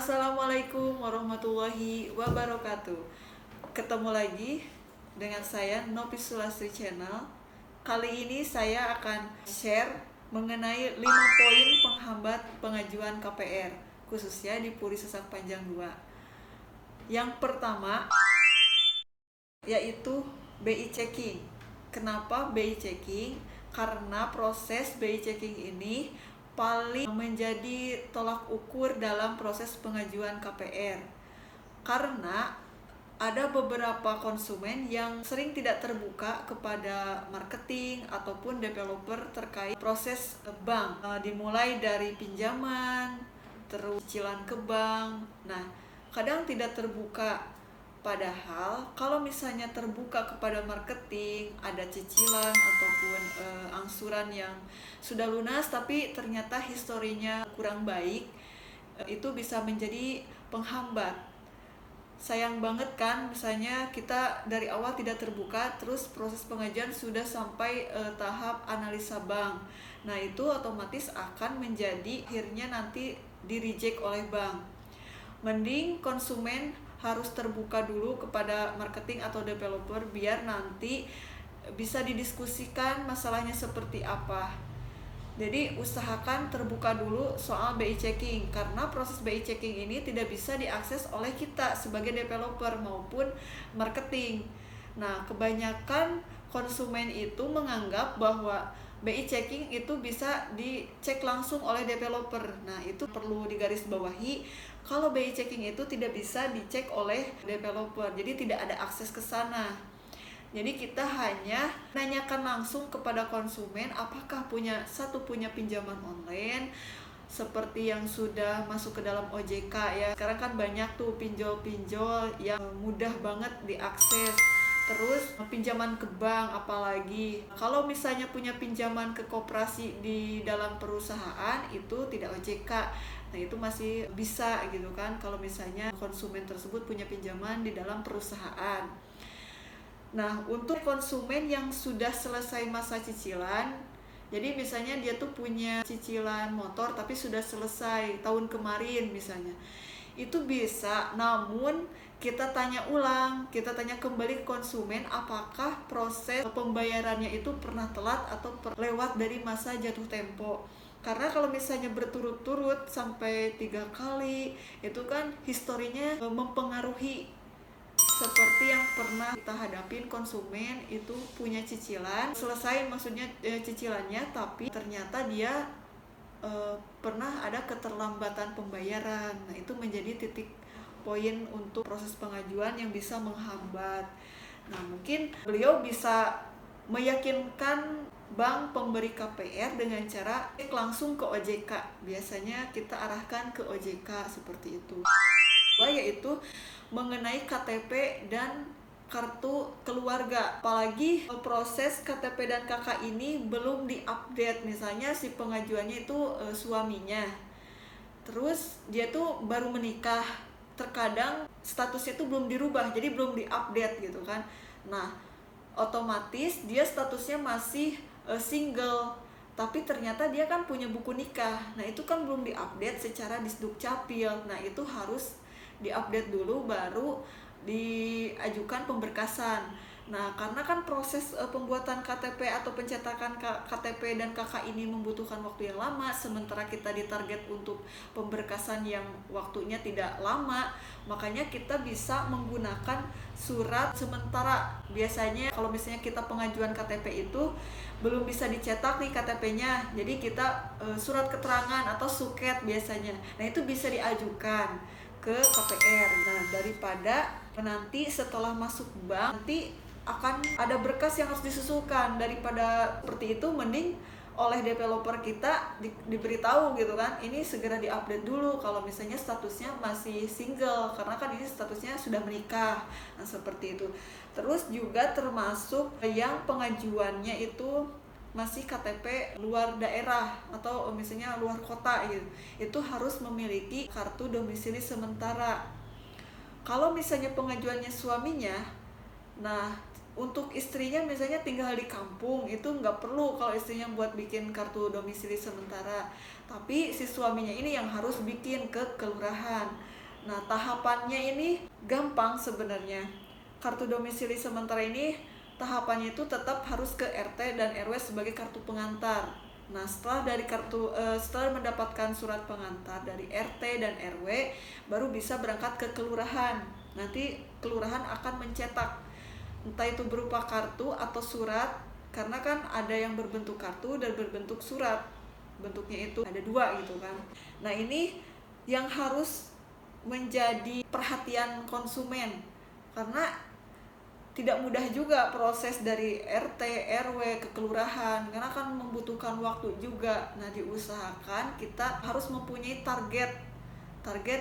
Assalamualaikum warahmatullahi wabarakatuh. Ketemu lagi dengan saya Nopi Sulastri Channel. Kali ini saya akan share mengenai 5 poin penghambat pengajuan KPR khususnya di Puri Sesak Panjang 2. Yang pertama yaitu BI checking. Kenapa BI checking? Karena proses BI checking ini paling menjadi tolak ukur dalam proses pengajuan KPR. Karena ada beberapa konsumen yang sering tidak terbuka kepada marketing ataupun developer terkait proses bank. Dimulai dari pinjaman, terus cicilan ke bank. Nah, kadang tidak terbuka. Padahal kalau misalnya terbuka kepada marketing, ada cicilan ataupun angsuran yang sudah lunas tapi ternyata historinya kurang baik, itu bisa menjadi penghambat. Sayang banget kan misalnya kita dari awal tidak terbuka, terus proses pengajuan sudah sampai tahap analisa bank. Nah, itu otomatis akan menjadi akhirnya nanti di-reject oleh bank. Mending konsumen harus terbuka dulu kepada marketing atau developer biar nanti bisa didiskusikan masalahnya seperti apa. Jadi usahakan terbuka dulu soal BI checking, karena proses BI checking ini tidak bisa diakses oleh kita sebagai developer maupun marketing. Nah, kebanyakan konsumen itu menganggap bahwa BI checking itu bisa dicek langsung oleh developer. Nah, itu perlu digarisbawahi. Kalau BI checking itu tidak bisa dicek oleh developer, jadi tidak ada akses ke sana. Jadi kita hanya menanyakan langsung kepada konsumen apakah punya pinjaman online seperti yang sudah masuk ke dalam OJK ya. Sekarang kan banyak tuh pinjol-pinjol yang mudah banget diakses. Terus pinjaman ke bank, apalagi kalau misalnya punya pinjaman ke koperasi di dalam perusahaan itu tidak OJK. Nah, itu masih bisa gitu kan kalau misalnya konsumen tersebut punya pinjaman di dalam perusahaan. Nah, untuk konsumen yang sudah selesai masa cicilan, jadi misalnya dia tuh punya cicilan motor tapi sudah selesai tahun kemarin misalnya, itu bisa, namun kita tanya kembali ke konsumen apakah proses pembayarannya itu pernah telat atau lewat dari masa jatuh tempo. Karena kalau misalnya berturut-turut sampai 3 kali, itu kan historinya mempengaruhi. Seperti yang pernah kita hadapin, konsumen itu punya cicilan, selesai maksudnya cicilannya, tapi ternyata dia pernah ada keterlambatan pembayaran. Nah, itu menjadi titik poin untuk proses pengajuan yang bisa menghambat. Nah, mungkin beliau bisa meyakinkan bank pemberi KPR dengan cara langsung ke OJK. Biasanya kita arahkan ke OJK seperti itu. Yaitu mengenai KTP dan kartu keluarga. Apalagi proses KTP dan KK ini belum diupdate. Misalnya si pengajuannya itu suaminya, terus dia tuh baru menikah, terkadang statusnya tuh belum dirubah, jadi belum diupdate gitu kan. Nah, otomatis dia statusnya masih single, tapi ternyata dia kan punya buku nikah. Nah, itu kan belum diupdate secara Disdukcapil. Nah, itu harus diupdate dulu baru diajukan pemberkasan. Nah, karena kan proses pembuatan KTP atau pencetakan KTP dan KK ini membutuhkan waktu yang lama, sementara kita ditarget untuk pemberkasan yang waktunya tidak lama, makanya kita bisa menggunakan surat sementara. Biasanya kalau misalnya kita pengajuan KTP itu belum bisa dicetak nih KTP-nya, jadi kita surat keterangan atau suket biasanya. Nah, itu bisa diajukan ke KPR. Nah, daripada nanti setelah masuk bank nanti akan ada berkas yang harus disusulkan, daripada seperti itu mending oleh developer kita diberitahu gitu kan, ini segera diupdate dulu kalau misalnya statusnya masih single, karena kan ini statusnya sudah menikah. Nah, seperti itu. Terus juga termasuk yang pengajuannya itu masih KTP luar daerah atau misalnya luar kota gitu, itu harus memiliki kartu domisili sementara. Kalau misalnya pengajuannya suaminya, nah Untuk istrinya misalnya tinggal di kampung, itu nggak perlu kalau istrinya buat bikin kartu domisili sementara. Tapi si suaminya ini yang harus bikin ke kelurahan. Nah, tahapannya ini gampang sebenarnya. Kartu domisili sementara ini tahapannya itu tetap harus ke RT dan RW sebagai kartu pengantar. Nah, setelah mendapatkan surat pengantar dari RT dan RW, baru bisa berangkat ke kelurahan. Nanti kelurahan akan mencetak, entah itu berupa kartu atau surat, karena kan ada yang berbentuk kartu dan berbentuk surat. Bentuknya itu ada dua gitu kan. Nah, ini yang harus menjadi perhatian konsumen, karena tidak mudah juga proses dari RT, RW ke kelurahan, karena kan membutuhkan waktu juga. Nah, diusahakan kita harus mempunyai target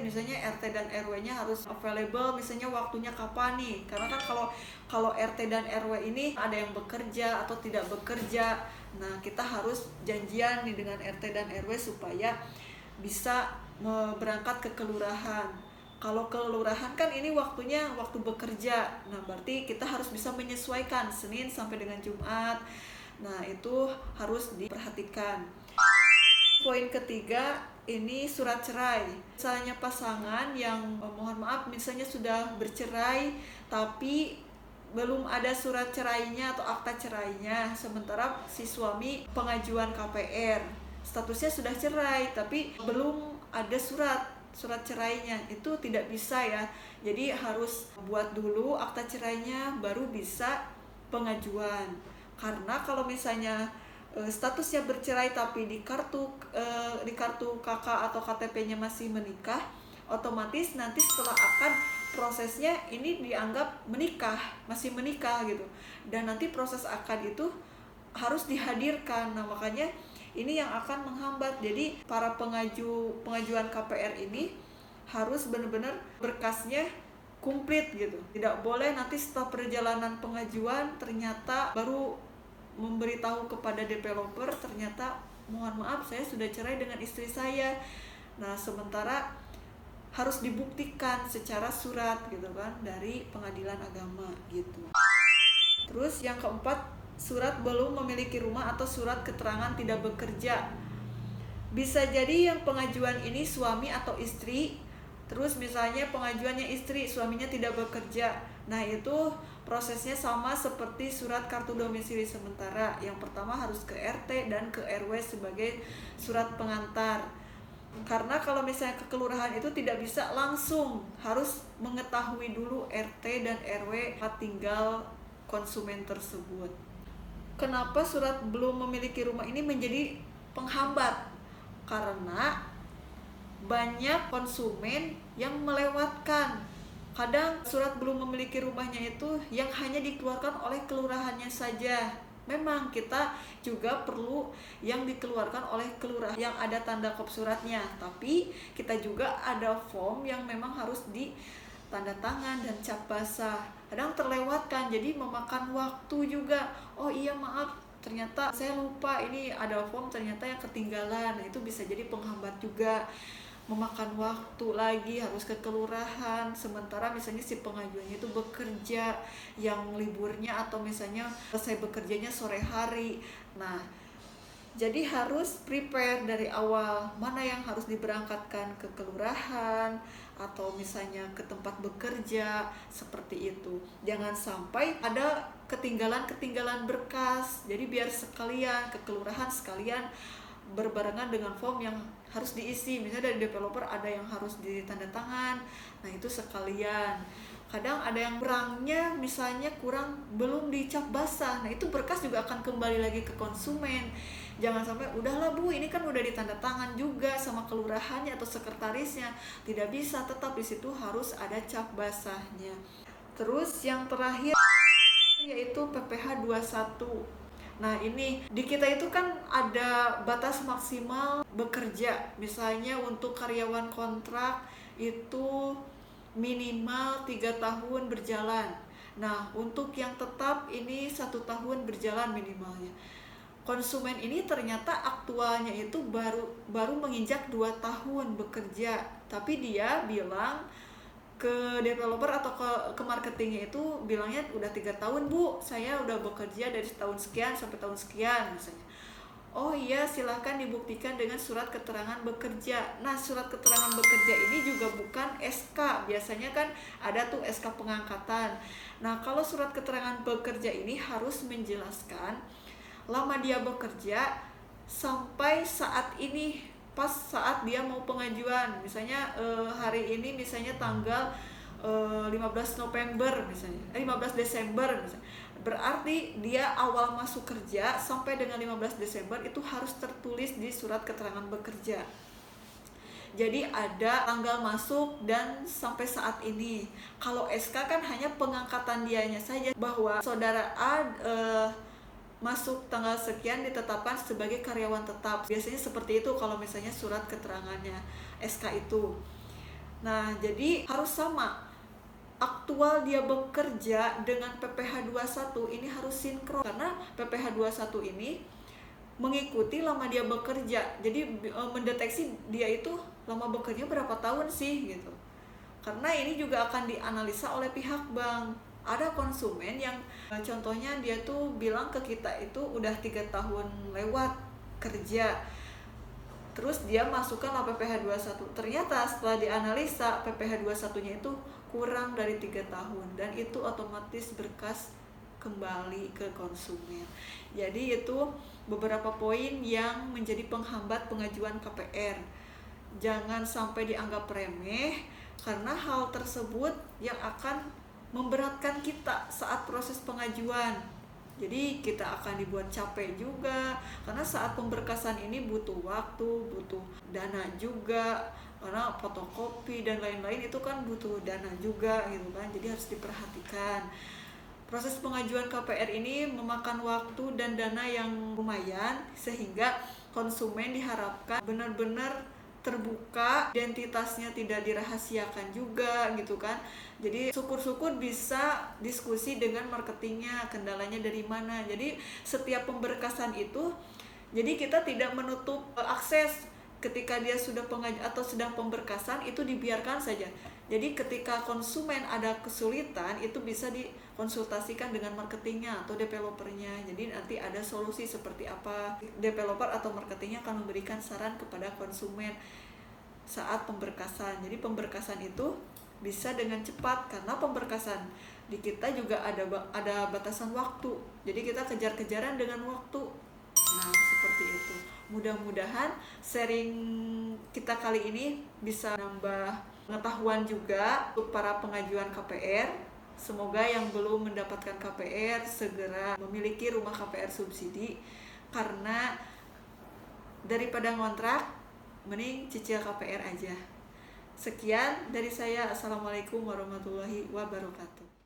misalnya RT dan RW-nya harus available, misalnya waktunya kapan nih, karena kan kalau RT dan RW ini ada yang bekerja atau tidak bekerja. Nah, kita harus janjian nih dengan RT dan RW supaya bisa berangkat ke kelurahan. Kalau kelurahan kan ini waktunya waktu bekerja, nah berarti kita harus bisa menyesuaikan Senin sampai dengan Jumat. Nah, itu harus diperhatikan. Poin ketiga, ini surat cerai. Misalnya pasangan yang mohon maaf misalnya sudah bercerai tapi belum ada surat cerainya atau akta cerainya, sementara si suami pengajuan KPR, statusnya sudah cerai tapi belum ada surat cerainya, itu tidak bisa ya. Jadi harus buat dulu akta cerainya baru bisa pengajuan. Karena kalau misalnya statusnya bercerai tapi di kartu KK atau KTP-nya masih menikah, otomatis nanti setelah akad prosesnya ini dianggap masih menikah gitu. Dan nanti proses akad itu harus dihadirkan. Nah, makanya ini yang akan menghambat. Jadi para pengajuan KPR ini harus benar-benar berkasnya komplit gitu. Tidak boleh nanti setelah perjalanan pengajuan ternyata baru memberitahu kepada developer, ternyata mohon maaf saya sudah cerai dengan istri saya. Nah, sementara harus dibuktikan secara surat gitu kan dari pengadilan agama gitu. Terus yang keempat, surat belum memiliki rumah atau surat keterangan tidak bekerja. Bisa jadi yang pengajuan ini suami atau istri, terus misalnya pengajuannya istri, suaminya tidak bekerja. Nah, itu prosesnya sama seperti surat kartu domisili sementara. Yang pertama harus ke RT dan ke RW sebagai surat pengantar. Karena kalau misalnya ke kelurahan itu tidak bisa langsung, harus mengetahui dulu RT dan RW tempat tinggal konsumen tersebut. Kenapa surat belum memiliki rumah ini menjadi penghambat? Karena banyak konsumen yang melewatkan. Kadang surat belum memiliki rumahnya itu yang hanya dikeluarkan oleh kelurahannya saja. Memang kita juga perlu yang dikeluarkan oleh kelurahan yang ada tanda kop suratnya, tapi kita juga ada form yang memang harus ditanda tangan dan cap basah. Kadang terlewatkan, jadi memakan waktu juga. Oh iya maaf, ternyata saya lupa ini ada form, ternyata yang ketinggalan. Nah, itu bisa jadi penghambat juga, memakan waktu lagi harus ke kelurahan, sementara misalnya si pengajuannya itu bekerja yang liburnya atau misalnya selesai bekerjanya sore hari. Nah, jadi harus prepare dari awal mana yang harus diberangkatkan ke kelurahan atau misalnya ke tempat bekerja, seperti itu. Jangan sampai ada ketinggalan berkas. Jadi biar sekalian ke kelurahan sekalian berbarengan dengan form yang harus diisi. Misalnya dari developer ada yang harus ditandatangan. Nah, itu sekalian. Kadang ada yang kurangnya, misalnya belum dicap basah. Nah, itu berkas juga akan kembali lagi ke konsumen. Jangan sampai udahlah Bu, ini kan udah ditanda tangan juga sama kelurahannya atau sekretarisnya. Tidak bisa, tetap di situ harus ada cap basahnya. Terus yang terakhir yaitu PPh 21. Nah, ini di kita itu kan ada batas maksimal bekerja. Misalnya untuk karyawan kontrak itu minimal 3 tahun berjalan. Nah, untuk yang tetap ini 1 tahun berjalan minimalnya. Konsumen ini ternyata aktualnya itu baru menginjak 2 tahun bekerja, tapi dia bilang ke developer atau ke marketingnya itu bilangnya udah 3 tahun Bu, saya udah bekerja dari tahun sekian sampai tahun sekian misalnya. Oh iya, silahkan dibuktikan dengan surat keterangan bekerja. Nah, surat keterangan bekerja ini juga bukan SK. Biasanya kan ada tuh SK pengangkatan. Nah, kalau surat keterangan bekerja ini harus menjelaskan lama dia bekerja sampai saat ini, pas saat dia mau pengajuan. Misalnya hari ini misalnya tanggal 15 November misalnya, 15 Desember misalnya. Berarti dia awal masuk kerja sampai dengan 15 Desember itu harus tertulis di surat keterangan bekerja. Jadi ada tanggal masuk dan sampai saat ini. Kalau SK kan hanya pengangkatan dianya saja, bahwa saudara A masuk tanggal sekian ditetapkan sebagai karyawan tetap. Biasanya seperti itu kalau misalnya surat keterangannya SK itu. Nah, jadi harus sama. Aktual dia bekerja dengan PPh 21 ini harus sinkron, karena PPh 21 ini mengikuti lama dia bekerja. Jadi mendeteksi dia itu lama bekerja berapa tahun sih gitu. Karena ini juga akan dianalisa oleh pihak bank. Ada konsumen yang contohnya dia tuh bilang ke kita itu udah 3 tahun lewat kerja, terus dia masukkan PPh 21. Ternyata setelah dianalisa PPh 21 nya itu kurang dari 3 tahun, dan itu otomatis berkas kembali ke konsumen. Jadi itu beberapa poin yang menjadi penghambat pengajuan KPR. Jangan sampai dianggap remeh, karena hal tersebut yang akan memberatkan kita saat proses pengajuan. Jadi kita akan dibuat capek juga, karena saat pemberkasan ini butuh waktu, butuh dana juga, karena fotokopi dan lain-lain itu kan butuh dana juga gitu kan. Jadi harus diperhatikan. Proses pengajuan KPR ini memakan waktu dan dana yang lumayan, sehingga konsumen diharapkan benar-benar terbuka, identitasnya tidak dirahasiakan juga gitu kan. Jadi syukur-syukur bisa diskusi dengan marketingnya, kendalanya dari mana. Jadi setiap pemberkasan itu, jadi kita tidak menutup akses. Ketika dia sudah pengajuan atau sedang pemberkasan, itu dibiarkan saja. Jadi ketika konsumen ada kesulitan, itu bisa dikonsultasikan dengan marketingnya atau developernya. Jadi nanti ada solusi seperti apa. Developer atau marketingnya akan memberikan saran kepada konsumen saat pemberkasan. Jadi pemberkasan itu bisa dengan cepat, karena pemberkasan di kita juga ada batasan waktu. Jadi kita kejar-kejaran dengan waktu. Nah, seperti itu. Mudah-mudahan sharing kita kali ini bisa nambah pengetahuan juga untuk para pengajuan KPR. Semoga yang belum mendapatkan KPR segera memiliki rumah KPR subsidi, karena daripada ngontrak mending cicil KPR aja. Sekian dari saya. Assalamualaikum warahmatullahi wabarakatuh.